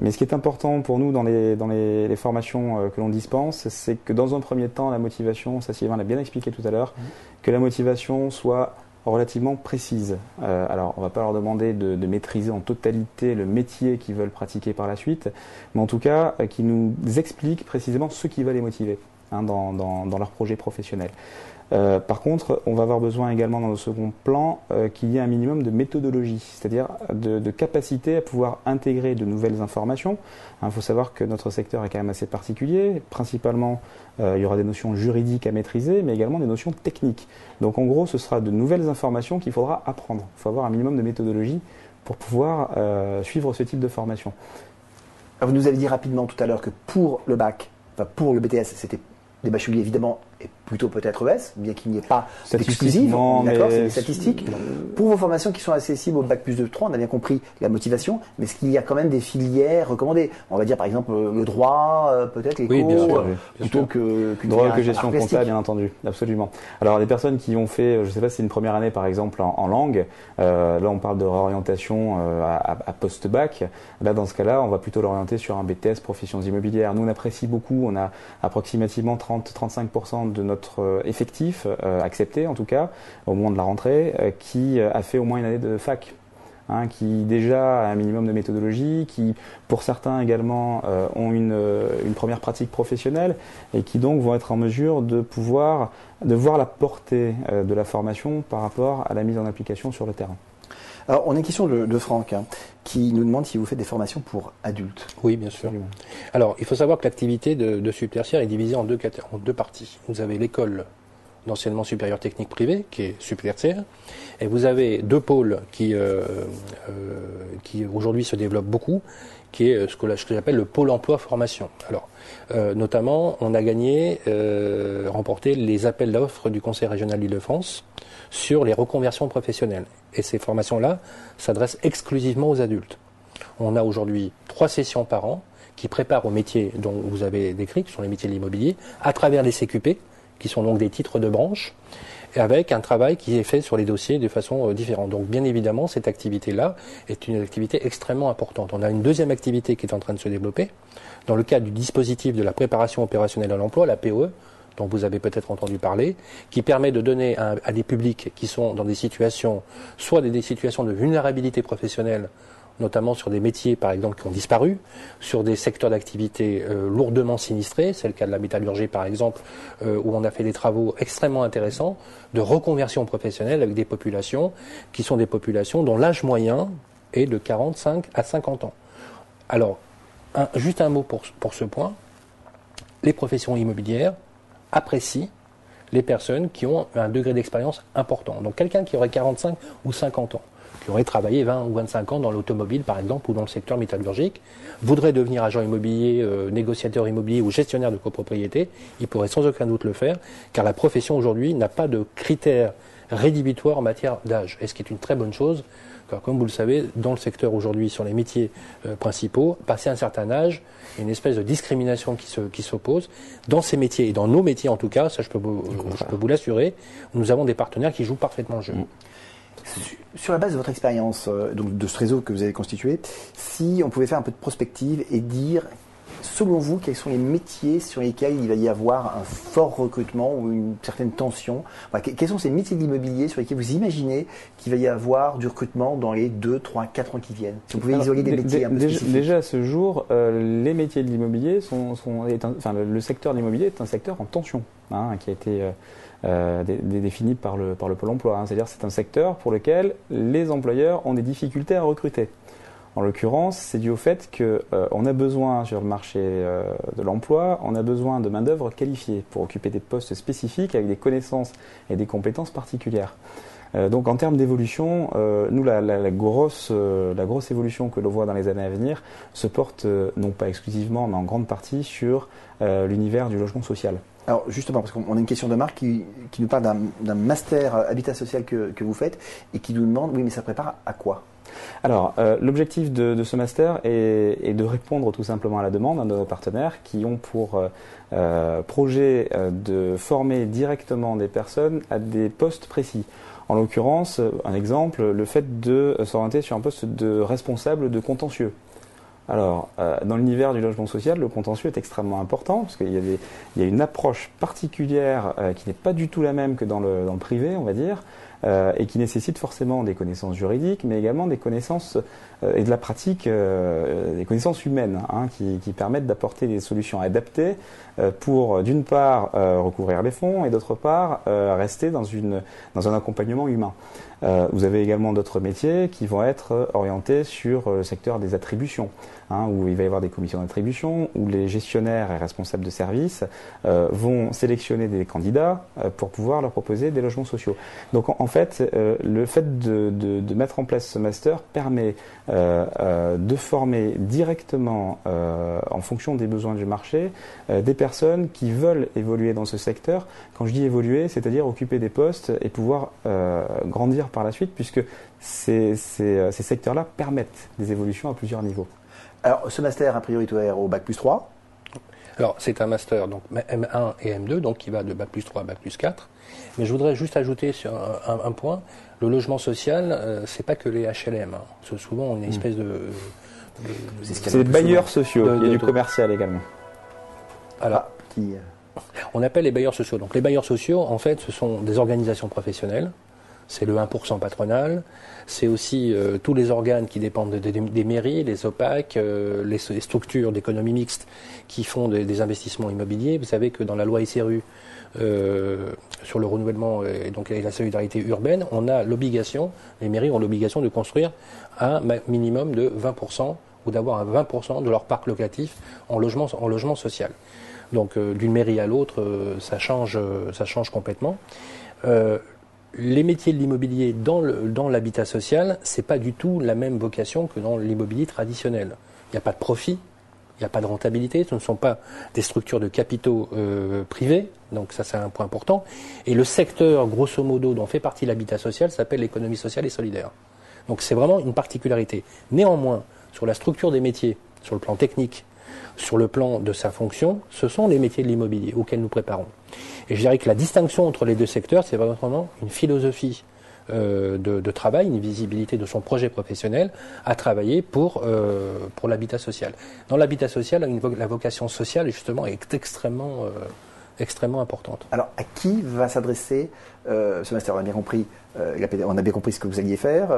Mais ce qui est important pour nous dans les formations que l'on dispense, c'est que dans un premier temps, la motivation, ça Sylvain l'a bien expliqué tout à l'heure, que la motivation soit relativement précise. Alors, on ne va pas leur demander de maîtriser en totalité le métier qu'ils veulent pratiquer par la suite, mais en tout cas, qu'ils nous expliquent précisément ce qui va les motiver dans leur projet professionnel. Par contre, on va avoir besoin également dans le second plan qu'il y ait un minimum de méthodologie, c'est-à-dire de capacité à pouvoir intégrer de nouvelles informations. Il faut savoir que notre secteur est quand même assez particulier. Principalement, il y aura des notions juridiques à maîtriser, mais également des notions techniques. Donc en gros, ce sera de nouvelles informations qu'il faudra apprendre. Il faut avoir un minimum de méthodologie pour pouvoir suivre ce type de formation. Alors, vous nous avez dit rapidement tout à l'heure que pour le bac, pour le BTS, c'était des bacheliers évidemment et plutôt peut-être ES, bien qu'il n'y ait pas d'exclusive, d'accord, c'est des statistiques. Pour vos formations qui sont accessibles au bac plus de 3, on a bien compris la motivation, mais est-ce qu'il y a quand même des filières recommandées? On va dire par exemple le droit, peut-être l'éco, plutôt que droit que gestion comptable, bien entendu, absolument. Alors les personnes qui ont fait, je ne sais pas si c'est une première année par exemple en langue, là on parle de réorientation à post-bac, là dans ce cas-là on va plutôt l'orienter sur un BTS professions immobilières. Nous on apprécie beaucoup, on a approximativement 30-35% de notre effectif accepté en tout cas au moment de la rentrée qui a fait au moins une année de fac, qui déjà a un minimum de méthodologie, qui pour certains également ont une première pratique professionnelle et qui donc vont être en mesure de voir la portée de la formation par rapport à la mise en application sur le terrain. Alors, on a une question de Franck qui nous demande si vous faites des formations pour adultes. Oui, bien sûr. Absolument. Alors, il faut savoir que l'activité de subtertiaire est divisée en deux parties. Vous avez l'école d'enseignement supérieur technique privé, qui est subtertiaire, et vous avez 2 pôles qui aujourd'hui se développent beaucoup, qui est ce que j'appelle le pôle emploi formation. Alors, notamment, on a remporté les appels d'offres du Conseil régional d'Île-de-France sur les reconversions professionnelles. Et ces formations-là s'adressent exclusivement aux adultes. On a aujourd'hui 3 sessions par an qui préparent aux métiers dont vous avez décrit, qui sont les métiers de l'immobilier, à travers les CQP, qui sont donc des titres de branche, et avec un travail qui est fait sur les dossiers de façon différente. Donc bien évidemment, cette activité-là est une activité extrêmement importante. On a une deuxième activité qui est en train de se développer, dans le cadre du dispositif de la préparation opérationnelle à l'emploi, la POE, dont vous avez peut-être entendu parler, qui permet de donner à des publics qui sont dans des situations, soit des situations de vulnérabilité professionnelle, notamment sur des métiers, par exemple, qui ont disparu, sur des secteurs d'activité lourdement sinistrés, c'est le cas de la métallurgie, par exemple, où on a fait des travaux extrêmement intéressants de reconversion professionnelle avec des populations qui sont des populations dont l'âge moyen est de 45 à 50 ans. Alors, juste un mot pour ce point. Les professions immobilières apprécient les personnes qui ont un degré d'expérience important. Donc quelqu'un qui aurait 45 ou 50 ans, qui aurait travaillé 20 ou 25 ans dans l'automobile par exemple ou dans le secteur métallurgique, voudrait devenir agent immobilier, négociateur immobilier ou gestionnaire de copropriété, il pourrait sans aucun doute le faire, car la profession aujourd'hui n'a pas de critères rédhibitoires en matière d'âge, et ce qui est une très bonne chose. Car comme vous le savez, dans le secteur aujourd'hui, sur les métiers principaux, passé un certain âge, il y a une espèce de discrimination qui s'oppose. Dans ces métiers, et dans nos métiers en tout cas, ça je peux vous l'assurer, nous avons des partenaires qui jouent parfaitement le jeu. Sur la base de votre expérience, donc de ce réseau que vous avez constitué, si on pouvait faire un peu de prospective et dire, selon vous, quels sont les métiers sur lesquels il va y avoir un fort recrutement ou une certaine tension? Quels sont ces métiers de l'immobilier sur lesquels vous imaginez qu'il va y avoir du recrutement dans les 2, 3, 4 ans qui viennent? Si vous pouvez isoler des métiers un peu spécifiques. Déjà à ce jour, les métiers de l'immobilier le secteur de l'immobilier est un secteur en tension, qui a été défini par le Pôle emploi. C'est-à-dire c'est un secteur pour lequel les employeurs ont des difficultés à recruter. En l'occurrence, c'est dû au fait qu'on a besoin sur le marché de l'emploi, on a besoin de main-d'œuvre qualifiée pour occuper des postes spécifiques avec des connaissances et des compétences particulières. Donc en termes d'évolution, nous la grosse évolution que l'on voit dans les années à venir se porte non pas exclusivement mais en grande partie sur l'univers du logement social. Alors justement, parce qu'on a une question de Marc qui nous parle d'un master habitat social que vous faites et qui nous demande, oui mais ça prépare à quoi? Alors, l'objectif de ce master est de répondre tout simplement à la demande de nos partenaires qui ont pour projet de former directement des personnes à des postes précis. En l'occurrence, un exemple, le fait de s'orienter sur un poste de responsable de contentieux. Alors, dans l'univers du logement social, le contentieux est extrêmement important parce qu'il y a une approche particulière qui n'est pas du tout la même que dans le privé, on va dire, et qui nécessite forcément des connaissances juridiques, mais également des connaissances et de la pratique, des connaissances humaines, hein, qui permettent d'apporter des solutions adaptées pour, d'une part, recouvrir les fonds et d'autre part, rester dans un accompagnement humain. Vous avez également d'autres métiers qui vont être orientés sur le secteur des attributions, hein, où il va y avoir des commissions d'attribution, où les gestionnaires et responsables de services vont sélectionner des candidats pour pouvoir leur proposer des logements sociaux. Donc en fait, le fait de mettre en place ce master permet de former directement, en fonction des besoins du marché, des personnes qui veulent évoluer dans ce secteur. Quand je dis évoluer, c'est-à-dire occuper des postes et pouvoir grandir par la suite, puisque ces secteurs-là permettent des évolutions à plusieurs niveaux. Alors, ce master, a priori, doit être au Bac+3. Alors, c'est un master donc M1 et M2, donc qui va de Bac+3 à Bac+4. Mais je voudrais juste ajouter sur un point. Le logement social, c'est pas que les HLM. Hein. C'est souvent une espèce c'est des bailleurs sociaux. Il y a du commercial également. Alors, on appelle les bailleurs sociaux. Donc, les bailleurs sociaux, en fait, ce sont des organisations professionnelles. C'est le 1% patronal, c'est aussi tous les organes qui dépendent des mairies, les OPAC, les structures d'économie mixte qui font des investissements immobiliers. Vous savez que dans la loi SRU sur le renouvellement et donc la solidarité urbaine, on a l'obligation, les mairies ont l'obligation de construire un minimum de 20% ou d'avoir un 20% de leur parc locatif en logement social. Donc d'une mairie à l'autre, ça change complètement. Les métiers de l'immobilier dans l'habitat social, c'est pas du tout la même vocation que dans l'immobilier traditionnel. Il n'y a pas de profit, il n'y a pas de rentabilité, ce ne sont pas des structures de capitaux privés, donc ça c'est un point important. Et le secteur, grosso modo, dont fait partie l'habitat social, s'appelle l'économie sociale et solidaire. Donc c'est vraiment une particularité. Néanmoins, sur la structure des métiers, sur le plan technique, sur le plan de sa fonction, ce sont les métiers de l'immobilier auxquels nous préparons. Et je dirais que la distinction entre les deux secteurs, c'est vraiment une philosophie de travail, une visibilité de son projet professionnel à travailler pour l'habitat social. Dans l'habitat social, la vocation sociale, justement, est extrêmement importante. Alors, à qui va s'adresser ce master? On a bien compris, on a bien compris ce que vous alliez faire,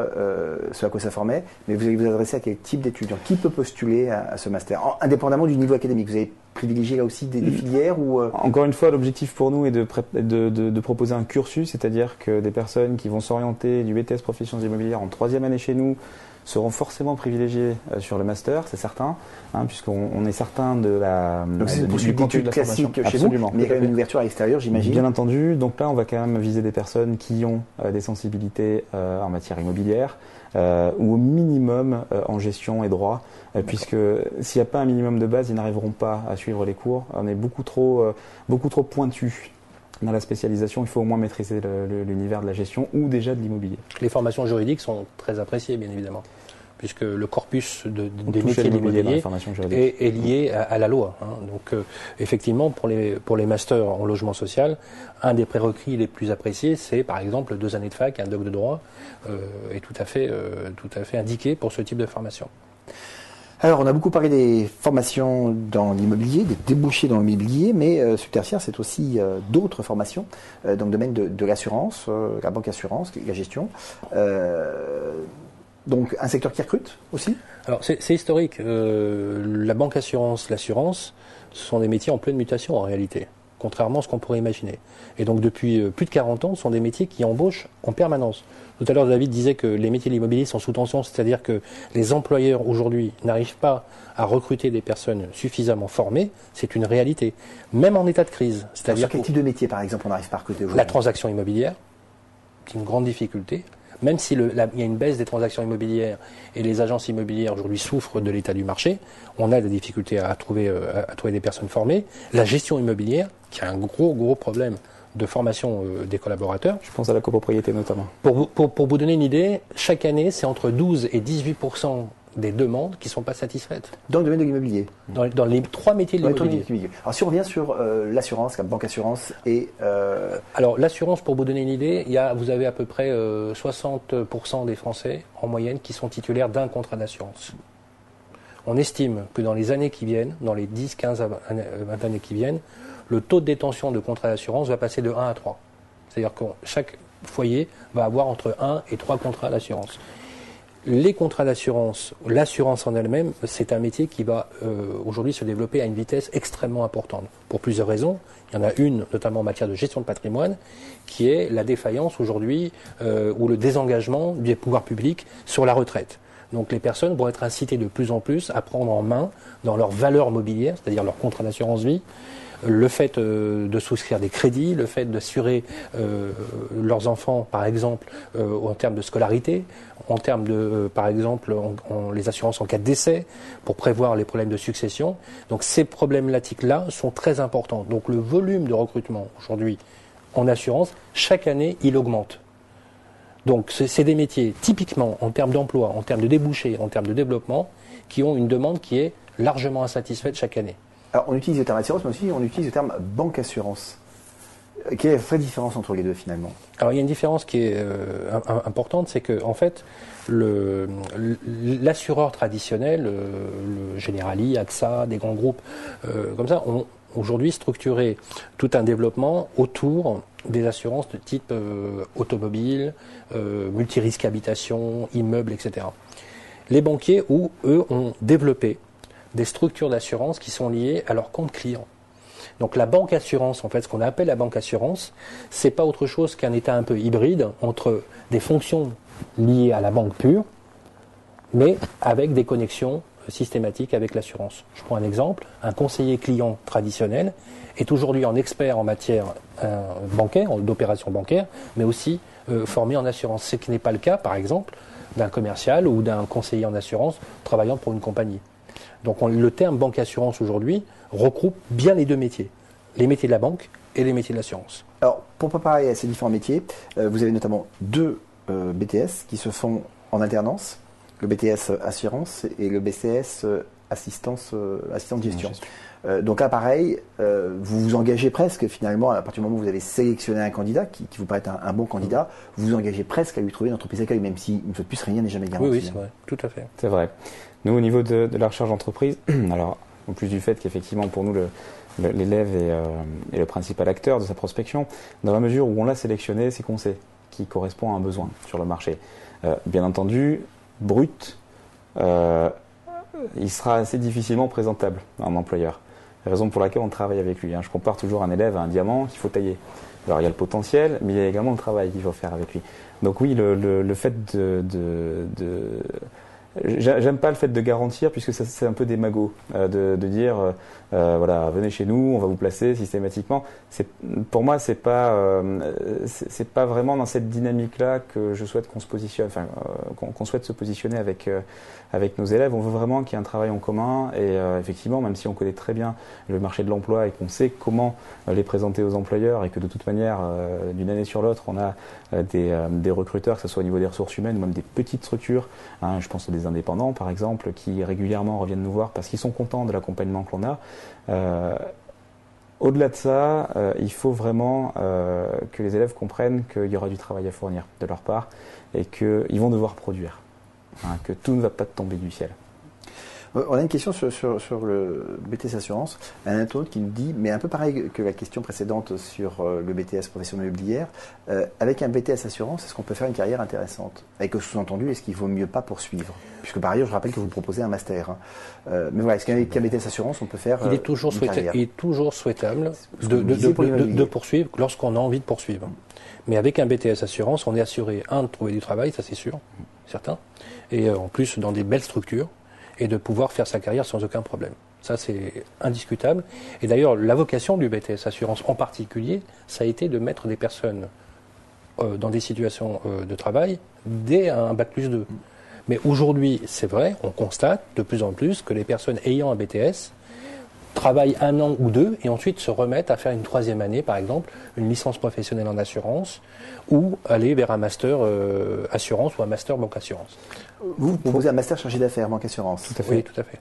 ce à quoi ça formait, mais vous allez vous adresser à quel type d'étudiants? Qui peut postuler à ce master, indépendamment du niveau académique? Vous avez privilégié là aussi des filières ou Encore une fois, l'objectif pour nous est de proposer un cursus, c'est-à-dire que des personnes qui vont s'orienter du BTS Professions immobilières en 3e année chez nous seront forcément privilégiés sur le master, c'est certain, hein, puisqu'on est certain du contenu de la formation. Chez vous, mais il y a quand même une ouverture à l'extérieur, j'imagine. Bien entendu, donc là on va quand même viser des personnes qui ont des sensibilités en matière immobilière ou au minimum en gestion et droit, puisque s'il n'y a pas un minimum de base, ils n'arriveront pas à suivre les cours. On est beaucoup trop pointu. Dans la spécialisation, il faut au moins maîtriser l'univers de la gestion ou déjà de l'immobilier. Les formations juridiques sont très appréciées, bien évidemment, puisque le corpus des métiers de l'immobilier est lié à la loi. Hein. Donc, effectivement, pour les masters en logement social, un des prérequis les plus appréciés, c'est par exemple 2 années de fac, un doc de droit, est tout à fait indiqué pour ce type de formation. Alors, on a beaucoup parlé des formations dans l'immobilier, des débouchés dans l'immobilier, mais subtertiaire, c'est aussi d'autres formations dans le domaine de l'assurance, la banque assurance, la gestion. Donc, un secteur qui recrute aussi? Alors, c'est historique. La banque assurance, l'assurance, ce sont des métiers en pleine mutation en réalité, contrairement à ce qu'on pourrait imaginer. Et donc, depuis plus de 40 ans, ce sont des métiers qui embauchent en permanence. Tout à l'heure, David disait que les métiers de l'immobilier sont sous tension, c'est-à-dire que les employeurs aujourd'hui n'arrivent pas à recruter des personnes suffisamment formées. C'est une réalité, même en état de crise. C'est-à-dire quel type de métier, par exemple, on n'arrive pas à recruter aujourd'hui? La transaction immobilière, c'est une grande difficulté. même si il y a une baisse des transactions immobilières et les agences immobilières aujourd'hui souffrent de l'état du marché, on a des difficultés à trouver des personnes formées. La gestion immobilière, qui a un gros problème de formation des collaborateurs. Je pense à la copropriété notamment. Pour vous donner une idée, chaque année, c'est entre 12 et 18% des demandes qui ne sont pas satisfaites. Dans le domaine de l'immobilier. Dans les 3 métiers de l'immobilier. Alors si on revient sur l'assurance, la banque assurance et... Alors l'assurance, pour vous donner une idée, vous avez à peu près 60% des Français en moyenne qui sont titulaires d'un contrat d'assurance. On estime que dans les années qui viennent, dans les 10, 15, 20 années qui viennent, le taux de détention de contrats d'assurance va passer de 1 à 3. C'est-à-dire que chaque foyer va avoir entre 1 et 3 contrats d'assurance. Les contrats d'assurance, l'assurance en elle-même, c'est un métier qui va aujourd'hui se développer à une vitesse extrêmement importante. Pour plusieurs raisons. Il y en a une, notamment en matière de gestion de patrimoine, qui est la défaillance aujourd'hui ou le désengagement des pouvoirs publics sur la retraite. Donc les personnes vont être incitées de plus en plus à prendre en main dans leur valeur mobilière, c'est-à-dire leur contrat d'assurance vie, le fait de souscrire des crédits, le fait d'assurer leurs enfants, par exemple, en termes de scolarité, en termes de, par exemple, les assurances en cas de décès, pour prévoir les problèmes de succession. Donc ces problématiques-là sont très importantes. Donc le volume de recrutement aujourd'hui en assurance, chaque année, il augmente. Donc c'est des métiers, typiquement, en termes d'emploi, en termes de débouchés, en termes de développement, qui ont une demande qui est largement insatisfaite chaque année. Alors, on utilise le terme assurance, mais aussi on utilise le terme banque assurance. Quelle est la vraie différence entre les deux, finalement? Alors, il y a une différence qui est importante, c'est que, en fait, l'assureur traditionnel, le Generali, AXA, des grands groupes comme ça, ont aujourd'hui structuré tout un développement autour des assurances de type automobile, multirisque habitation, immeuble, etc. Les banquiers, eux, ont développé des structures d'assurance qui sont liées à leur compte client. Donc la banque assurance, en fait, ce qu'on appelle la banque assurance, c'est pas autre chose qu'un état un peu hybride entre des fonctions liées à la banque pure, mais avec des connexions systématiques avec l'assurance. Je prends un exemple, un conseiller client traditionnel est aujourd'hui en expert en matière bancaire, d'opérations bancaires, mais aussi formé en assurance. Ce qui n'est pas le cas, par exemple, d'un commercial ou d'un conseiller en assurance travaillant pour une compagnie. Donc le terme banque assurance aujourd'hui regroupe bien les deux métiers, les métiers de la banque et les métiers de l'assurance. Alors pour préparer à ces différents métiers, vous avez notamment deux BTS qui se font en alternance, le BTS assurance et le BTS assistant de gestion. Donc là pareil, vous vous engagez presque finalement, à partir du moment où vous avez sélectionné un candidat qui vous paraît un bon candidat, vous vous engagez presque à lui trouver une entreprise d'accueil, même si une fois de plus rien n'est jamais garanti. Oui, c'est vrai, tout à fait. C'est vrai. Nous, au niveau de la recherche d'entreprise, alors, en plus du fait qu'effectivement, pour nous, l'élève est le principal acteur de sa prospection, dans la mesure où on l'a sélectionné, c'est qu'on sait qu'il correspond à un besoin sur le marché. Bien entendu, brut, il sera assez difficilement présentable à un employeur. Raison pour laquelle on travaille avec lui. Je compare toujours un élève à un diamant qu'il faut tailler. Alors, il y a le potentiel, mais il y a également le travail qu'il faut faire avec lui. Donc oui, le fait j'aime pas le fait de garantir, puisque ça, c'est un peu démago, de dire voilà, venez chez nous, on va vous placer systématiquement. Pour moi, c'est pas vraiment dans cette dynamique-là que je souhaite qu'on se positionne, qu'on souhaite se positionner avec nos élèves. On veut vraiment qu'il y ait un travail en commun et effectivement, même si on connaît très bien le marché de l'emploi et qu'on sait comment les présenter aux employeurs et que de toute manière, d'une année sur l'autre, on a des recruteurs, que ce soit au niveau des ressources humaines ou même des petites structures, je pense à des indépendants par exemple, qui régulièrement reviennent nous voir parce qu'ils sont contents de l'accompagnement que l'on a. Au-delà de ça, il faut vraiment que les élèves comprennent qu'il y aura du travail à fournir de leur part et qu'ils vont devoir produire, que tout ne va pas tomber du ciel. On a une question sur le BTS Assurance. Un internaute qui nous dit, mais un peu pareil que la question précédente sur le BTS Profession immobilière, avec un BTS Assurance, est-ce qu'on peut faire une carrière intéressante? Avec le sous-entendu, est-ce qu'il vaut mieux pas poursuivre? Puisque par ailleurs, je rappelle que vous proposez un master. Mais voilà, est-ce qu'avec un BTS Assurance, on peut faire il est toujours souhaitable de poursuivre lorsqu'on a envie de poursuivre. Mais avec un BTS Assurance, on est assuré, de trouver du travail, ça c'est sûr, certain, et en plus dans des belles structures, et de pouvoir faire sa carrière sans aucun problème. Ça, c'est indiscutable. Et d'ailleurs, la vocation du BTS Assurance en particulier, ça a été de mettre des personnes dans des situations de travail dès un bac+2. Mais aujourd'hui, c'est vrai, on constate de plus en plus que les personnes ayant un BTS travaillent 1 an ou 2 et ensuite se remettent à faire une 3e année, par exemple, une licence professionnelle en assurance ou aller vers un master assurance ou un master banque assurance. Vous proposez un master chargé d'affaires, banque assurance. Tout à fait. Oui, tout à fait.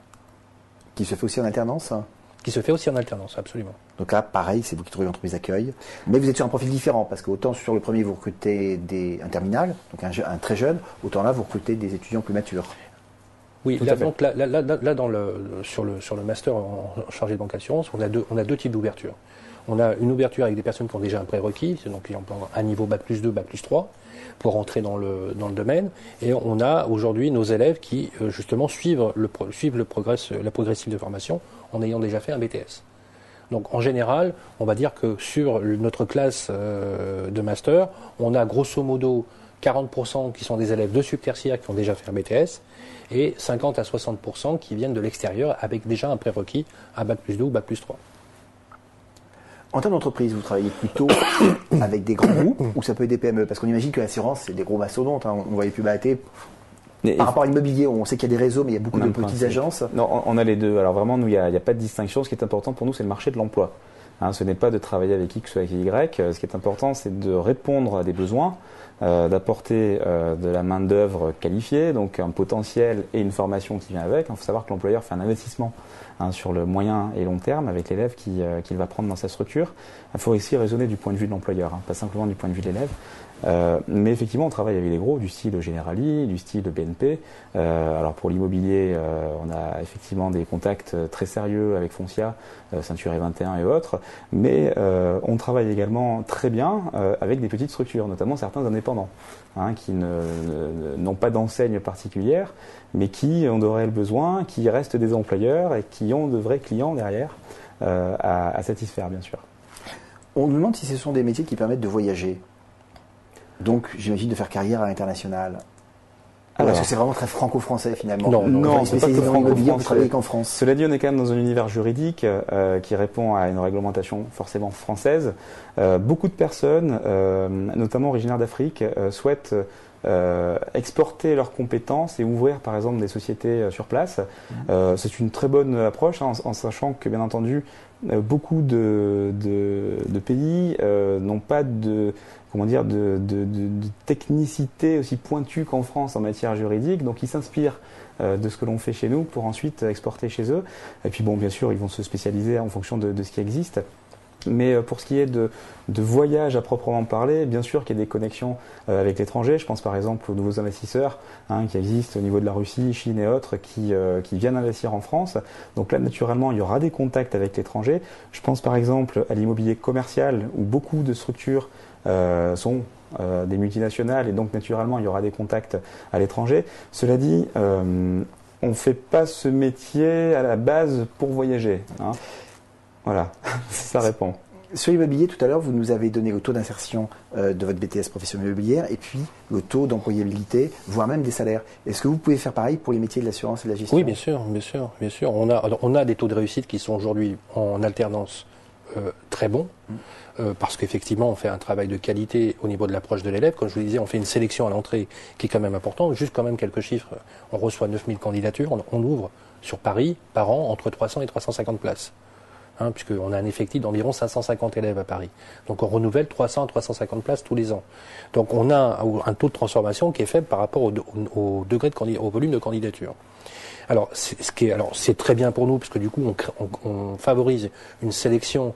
Qui se fait aussi en alternance? Qui se fait aussi en alternance, absolument. Donc là, pareil, c'est vous qui trouvez l'entreprise d'accueil. Mais vous êtes sur un profil différent, parce qu'autant sur le premier, vous recrutez un terminal, donc un très jeune, autant là, vous recrutez des étudiants plus matures. Oui, là, donc, là sur le master en chargé de banque assurance, on a deux types d'ouverture. On a une ouverture avec des personnes qui ont déjà un prérequis, donc qui ont un niveau bac+2, bac+3, pour rentrer dans le domaine. Et on a aujourd'hui nos élèves qui, justement, suivent la progressive de formation en ayant déjà fait un BTS. Donc, en général, on va dire que sur notre classe de master, on a grosso modo 40% qui sont des élèves de subtertiaire qui ont déjà fait un BTS et 50 à 60% qui viennent de l'extérieur avec déjà un prérequis à bac+2 ou bac+3. En termes d'entreprise, vous travaillez plutôt avec des grands groupes ou ça peut être des PME? Parce qu'on imagine que l'assurance, c'est des gros mastodontes. Hein. On voit les pubs à la télé. Par rapport à l'immobilier, on sait qu'il y a des réseaux, mais il y a beaucoup de petites agences. Non, on a les deux. Alors vraiment, nous, il n'y a pas de distinction. Ce qui est important pour nous, c'est le marché de l'emploi. Hein, ce n'est pas de travailler avec X ou avec Y. Ce qui est important, c'est de répondre à des besoins, d'apporter de la main-d'œuvre qualifiée, donc un potentiel et une formation qui vient avec. Il faut savoir que l'employeur fait un investissement sur le moyen et long terme avec l'élève qu'il va prendre dans sa structure. Il faut aussi raisonner du point de vue de l'employeur, pas simplement du point de vue de l'élève. Mais effectivement, on travaille avec des gros du style Generali, du style BNP. Alors pour l'immobilier, on a effectivement des contacts très sérieux avec Foncia, Ceinture 21 et autres. Mais on travaille également très bien avec des petites structures, notamment certains indépendants, qui n'ont pas d'enseigne particulière, mais qui ont de réels besoins, qui restent des employeurs et qui ont de vrais clients derrière à satisfaire, bien sûr. On nous demande si ce sont des métiers qui permettent de voyager. Donc, j'imagine de faire carrière à l'international. Est-ce que c'est vraiment très franco-français finalement? Non, c'est pas que franco-français qu'en France. Cela dit, on est quand même dans un univers juridique qui répond à une réglementation forcément française. Beaucoup de personnes, notamment originaires d'Afrique, souhaitent exporter leurs compétences et ouvrir par exemple des sociétés sur place. C'est une très bonne approche, en sachant que bien entendu beaucoup de pays n'ont pas de technicité aussi pointue qu'en France en matière juridique, donc ils s'inspirent de ce que l'on fait chez nous pour ensuite exporter chez eux. Et puis bon, bien sûr, ils vont se spécialiser en fonction de ce qui existe. Mais pour ce qui est de voyage à proprement parler, bien sûr qu'il y a des connexions avec l'étranger. Je pense par exemple aux nouveaux investisseurs qui existent au niveau de la Russie, Chine et autres qui viennent investir en France. Donc là, naturellement, il y aura des contacts avec l'étranger. Je pense par exemple à l'immobilier commercial où beaucoup de structures sont des multinationales et donc naturellement, il y aura des contacts à l'étranger. Cela dit, on ne fait pas ce métier à la base pour voyager. Voilà, ça répond. Sur l'immobilier, tout à l'heure, vous nous avez donné le taux d'insertion de votre BTS profession immobilière et puis le taux d'employabilité, voire même des salaires. Est-ce que vous pouvez faire pareil pour les métiers de l'assurance et de la gestion? Oui, bien sûr. On a des taux de réussite qui sont aujourd'hui en alternance très bons, parce qu'effectivement, on fait un travail de qualité au niveau de l'approche de l'élève. Comme je vous le disais, on fait une sélection à l'entrée qui est quand même importante. Juste quand même quelques chiffres. On reçoit 9000 candidatures. On ouvre sur Paris, par an, entre 300 et 350 places. Puisqu'on a un effectif d'environ 550 élèves à Paris. Donc on renouvelle 300 à 350 places tous les ans. Donc on a un taux de transformation qui est faible par rapport au volume de candidatures. Alors c'est très bien pour nous parce que du coup on favorise une sélection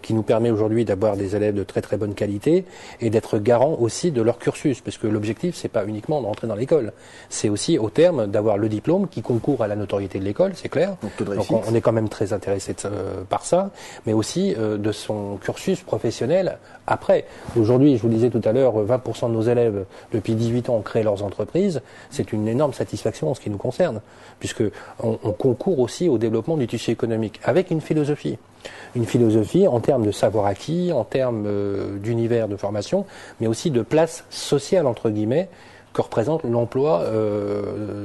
qui nous permet aujourd'hui d'avoir des élèves de très très bonne qualité et d'être garant aussi de leur cursus, parce que l'objectif c'est pas uniquement d'entrer dans l'école, c'est aussi au terme d'avoir le diplôme qui concourt à la notoriété de l'école, c'est clair. Donc on est quand même très intéressé par ça, mais aussi de son cursus professionnel après. Aujourd'hui, je vous le disais tout à l'heure, 20% de nos élèves depuis 18 ans ont créé leurs entreprises. C'est une énorme satisfaction en ce qui nous concerne, puisque on concourt aussi au développement du tissu économique avec une philosophie. Une philosophie en termes de savoir acquis, en termes d'univers de formation, mais aussi de place sociale, entre guillemets, que représente l'emploi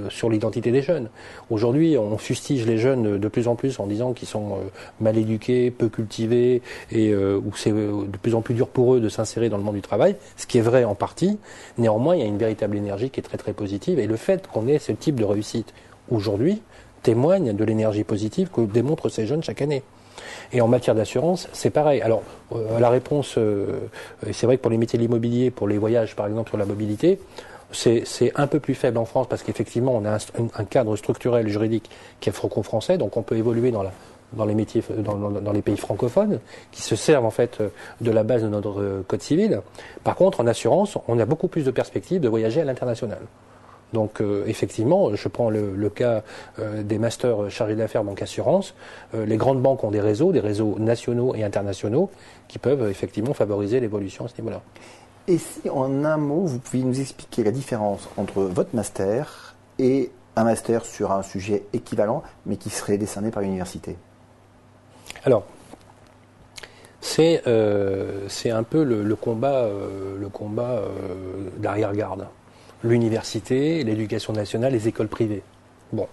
sur l'identité des jeunes. Aujourd'hui, on fustige les jeunes de plus en plus en disant qu'ils sont mal éduqués, peu cultivés, et où c'est de plus en plus dur pour eux de s'insérer dans le monde du travail, ce qui est vrai en partie. Néanmoins, il y a une véritable énergie qui est très très positive, et le fait qu'on ait ce type de réussite aujourd'hui témoigne de l'énergie positive que démontrent ces jeunes chaque année. Et en matière d'assurance, c'est pareil. Alors, la réponse, c'est vrai que pour les métiers de l'immobilier, pour les voyages par exemple sur la mobilité, c'est un peu plus faible en France parce qu'effectivement on a un cadre structurel juridique qui est franco-français, donc on peut évoluer dans les métiers, dans les pays francophones, qui se servent en fait de la base de notre code civil. Par contre, en assurance, on a beaucoup plus de perspectives de voyager à l'international. Donc effectivement, je prends le cas des masters chargés d'affaires banque assurance. Les grandes banques ont des réseaux nationaux et internationaux qui peuvent effectivement favoriser l'évolution à ce niveau-là. Et si en un mot, vous pouviez nous expliquer la différence entre votre master et un master sur un sujet équivalent, mais qui serait décerné par l'université? Alors, c'est un peu le combat d'arrière-garde. L'université, l'éducation nationale, les écoles privées. Bon,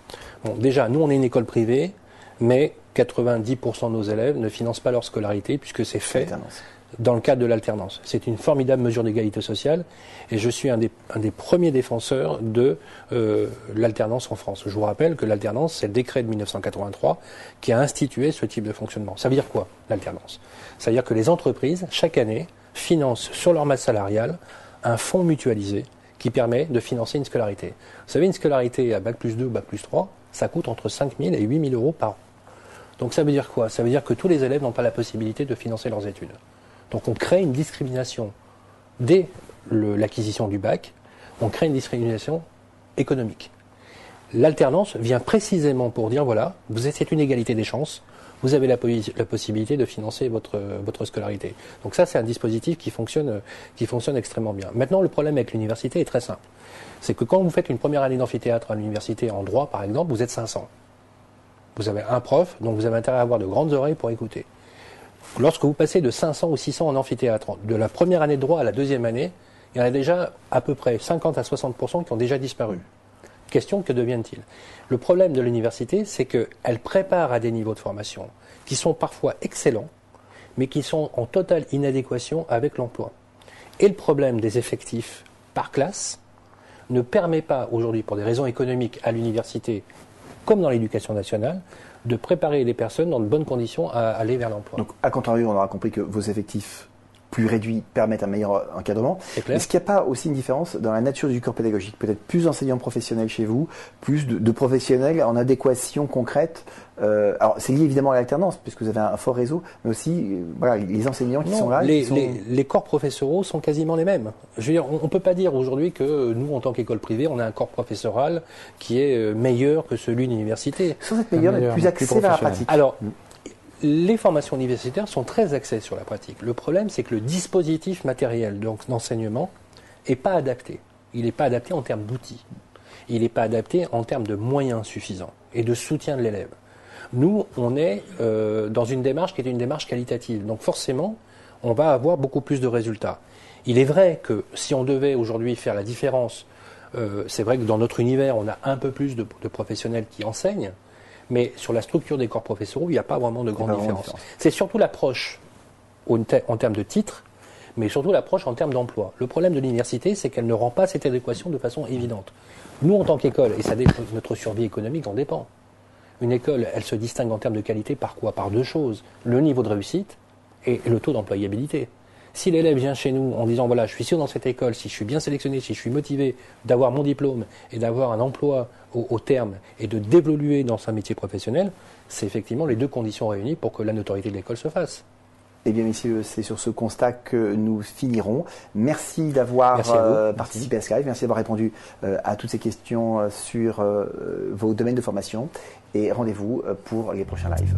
déjà, nous, on est une école privée, mais 90% de nos élèves ne financent pas leur scolarité puisque c'est fait dans le cadre de l'alternance. C'est une formidable mesure d'égalité sociale et je suis un des premiers défenseurs de l'alternance en France. Je vous rappelle que l'alternance, c'est le décret de 1983 qui a institué ce type de fonctionnement. Ça veut dire quoi, l'alternance? Ça veut dire que les entreprises, chaque année, financent sur leur masse salariale un fonds mutualisé qui permet de financer une scolarité. Vous savez, une scolarité à Bac plus 2 ou Bac plus 3, ça coûte entre 5 000 et 8 000 euros par an. Donc ça veut dire quoi? Ça veut dire que tous les élèves n'ont pas la possibilité de financer leurs études. Donc on crée une discrimination dès l'acquisition du bac, on crée une discrimination économique. L'alternance vient précisément pour dire, voilà, c'est une égalité des chances, vous avez la possibilité de financer votre scolarité. Donc ça, c'est un dispositif qui fonctionne extrêmement bien. Maintenant, le problème avec l'université est très simple. C'est que quand vous faites une première année d'amphithéâtre à l'université en droit, par exemple, vous êtes 500. Vous avez un prof, donc vous avez intérêt à avoir de grandes oreilles pour écouter. Lorsque vous passez de 500 ou 600 en amphithéâtre, de la première année de droit à la deuxième année, il y en a déjà à peu près 50 à 60% qui ont déjà disparu. Question, que deviennent-ils? Le problème de l'université, c'est qu'elle prépare à des niveaux de formation qui sont parfois excellents, mais qui sont en totale inadéquation avec l'emploi. Et le problème des effectifs par classe ne permet pas aujourd'hui, pour des raisons économiques, à l'université, comme dans l'éducation nationale, de préparer les personnes dans de bonnes conditions à aller vers l'emploi. Donc, à contrario, on aura compris que vos effectifs plus réduits permettent un meilleur encadrement. Est-ce qu'il n'y a pas aussi une différence dans la nature du corps pédagogique? Peut-être plus d'enseignants professionnels chez vous, plus de professionnels en adéquation concrète. Alors, c'est lié évidemment à l'alternance, puisque vous avez un fort réseau, mais aussi voilà, les enseignants qui sont là. Les corps professoraux sont quasiment les mêmes. Je veux dire, on ne peut pas dire aujourd'hui que nous, en tant qu'école privée, on a un corps professoral qui est meilleur que celui de l'université. Sans être meilleur, mais plus axé vers la pratique. Alors, les formations universitaires sont très axées sur la pratique. Le problème, c'est que le dispositif matériel d'enseignement n'est pas adapté. Il n'est pas adapté en termes d'outils. Il n'est pas adapté en termes de moyens suffisants et de soutien de l'élève. Nous, on est dans une démarche qui est une démarche qualitative. Donc forcément, on va avoir beaucoup plus de résultats. Il est vrai que si on devait aujourd'hui faire la différence, c'est vrai que dans notre univers, on a un peu plus de professionnels qui enseignent, mais sur la structure des corps professoraux, il n'y a pas vraiment de grande différence. C'est surtout l'approche en termes de titres, mais surtout l'approche en termes d'emploi. Le problème de l'université, c'est qu'elle ne rend pas cette adéquation de façon évidente. Nous, en tant qu'école, et notre survie économique en dépend. Une école, elle se distingue en termes de qualité par quoi? Par deux choses. Le niveau de réussite et le taux d'employabilité. Si l'élève vient chez nous en disant, voilà, je suis sûr dans cette école, si je suis bien sélectionné, si je suis motivé d'avoir mon diplôme et d'avoir un emploi au terme et de d'évoluer dans un métier professionnel, c'est effectivement les deux conditions réunies pour que la notoriété de l'école se fasse. Eh bien, messieurs, c'est sur ce constat que nous finirons. Merci d'avoir participé à ce live. Merci d'avoir répondu à toutes ces questions sur vos domaines de formation. Et rendez-vous pour les prochains lives.